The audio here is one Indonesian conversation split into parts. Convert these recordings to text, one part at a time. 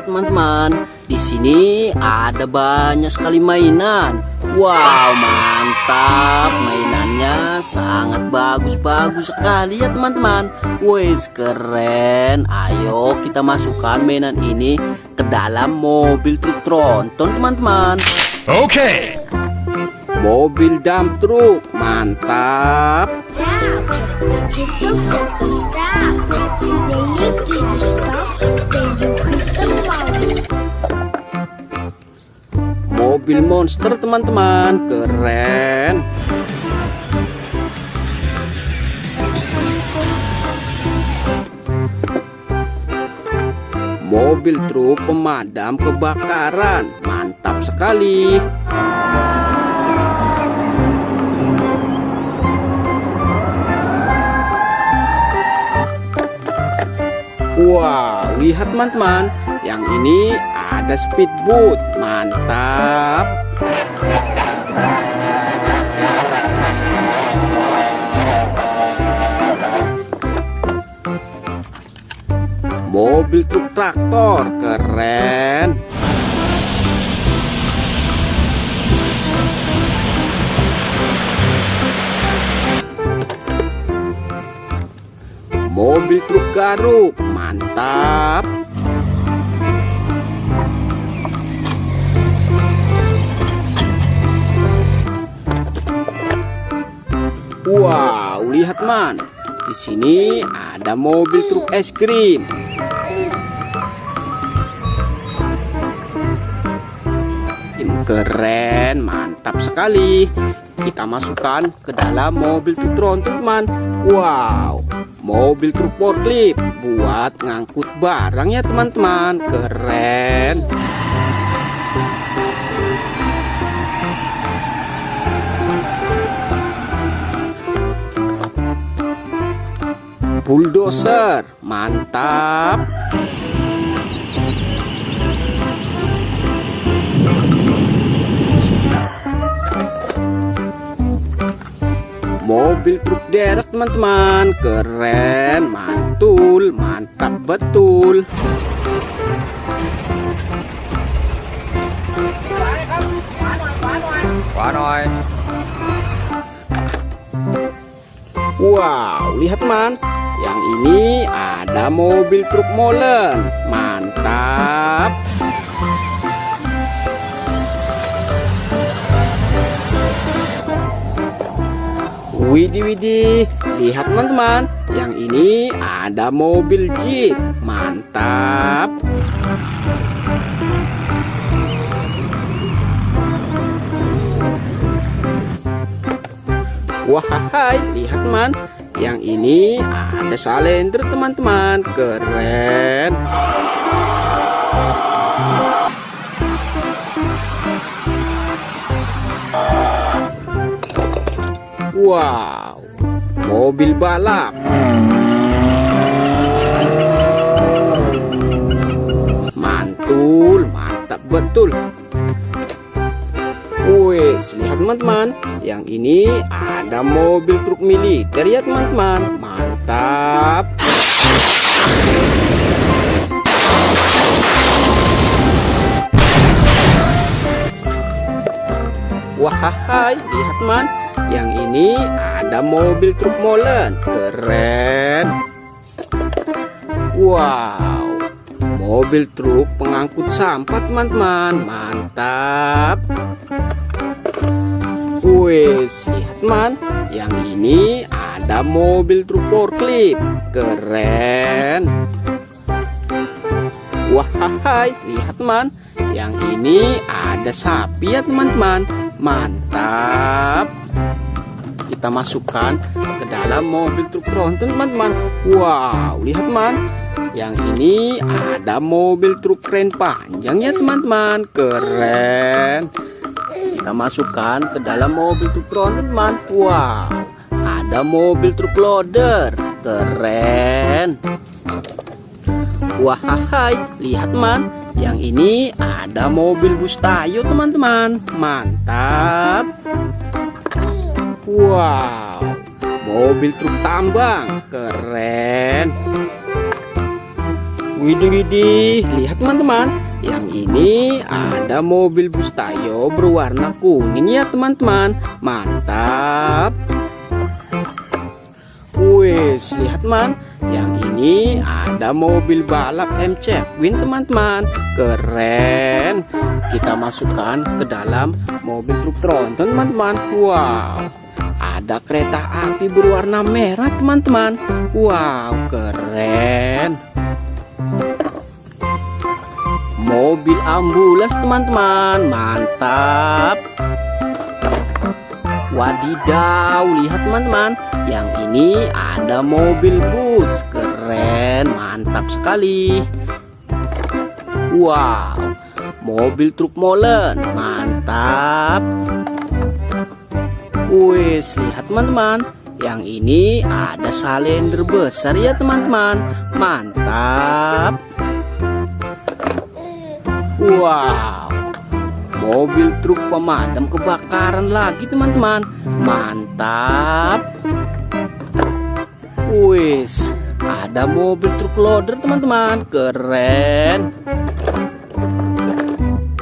Teman-teman, di sini ada banyak sekali mainan. Wow, mantap, mainannya sangat bagus-bagus sekali ya teman-teman. Wes, keren. Ayo kita masukkan mainan ini ke dalam mobil truk tronton teman-teman. Oke. Mobil dump truk, mantap. Mobil monster teman-teman, keren. Mobil truk pemadam kebakaran, mantap sekali. Wow, lihat teman-teman, yang ini ada speedboat, mantap. Mobil truk traktor, keren. Mobil truk garuk, mantap. Wow, lihat man. Di sini ada mobil truk es krim. Keren, mantap sekali. Kita masukkan ke dalam mobil truk tronton teman. Wow, mobil truk forklift buat ngangkut barang ya teman-teman. Keren. Bulldozer, mantap. Mobil truk derek teman-teman, keren, mantul, mantap betul. Wow, lihat man, yang ini ada mobil truk molen, mantap. Widih, lihat teman-teman, yang ini ada mobil jeep, mantap. Wahai, lihat teman, yang ini ada salender teman-teman, keren. Wow, mobil balap. Mantul, mantap betul. Wes, lihat teman-teman, yang ini ada mobil truk militer ya teman-teman, mantap. Wahai, lihat teman, yang ini ada mobil truk molen, keren. Wow, mobil truk pengangkut sampah teman-teman, mantap. Wes, lihat teman, yang ini ada mobil truk forklift, keren. Wahai, lihat teman, yang ini ada sapi ya teman-teman, mantap. Kita masukkan ke dalam mobil truk tronton teman-teman. Wow, lihat teman, Yang ini ada mobil truk keren panjang ya teman-teman. Keren. Kita masukkan ke dalam mobil truk teman-teman. Wow, ada mobil truk loader. Keren. Wahai, lihat teman. Yang ini ada mobil bus Tayo teman-teman. Mantap. Wow, mobil truk tambang. Keren. Widih, lihat teman-teman. Yang ini ada mobil bus Tayo berwarna kuning ya teman-teman. Mantap. Wes, lihat teman. Yang ini ada mobil balap MC Win teman-teman. Keren. Kita masukkan ke dalam mobil truk tronton teman-teman. Wow, ada kereta api berwarna merah teman-teman. Wow, keren. Mobil ambulans teman-teman. Mantap. Wadidaw, lihat teman-teman. Yang ini ada mobil bus. Keren, mantap sekali. Wow, mobil truk molen. Mantap. Wes, lihat teman-teman. Yang ini ada salender besar ya teman-teman. Mantap. Wow, mobil truk pemadam kebakaran lagi teman-teman. Mantap. Wis, ada mobil truk loader teman-teman. Keren.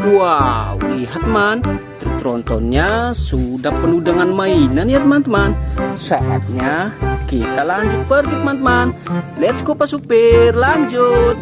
Wow, lihat teman. Truk trontonnya sudah penuh dengan mainan ya teman-teman. Saatnya kita lanjut pergi teman-teman. Let's go Pak Supir, lanjut.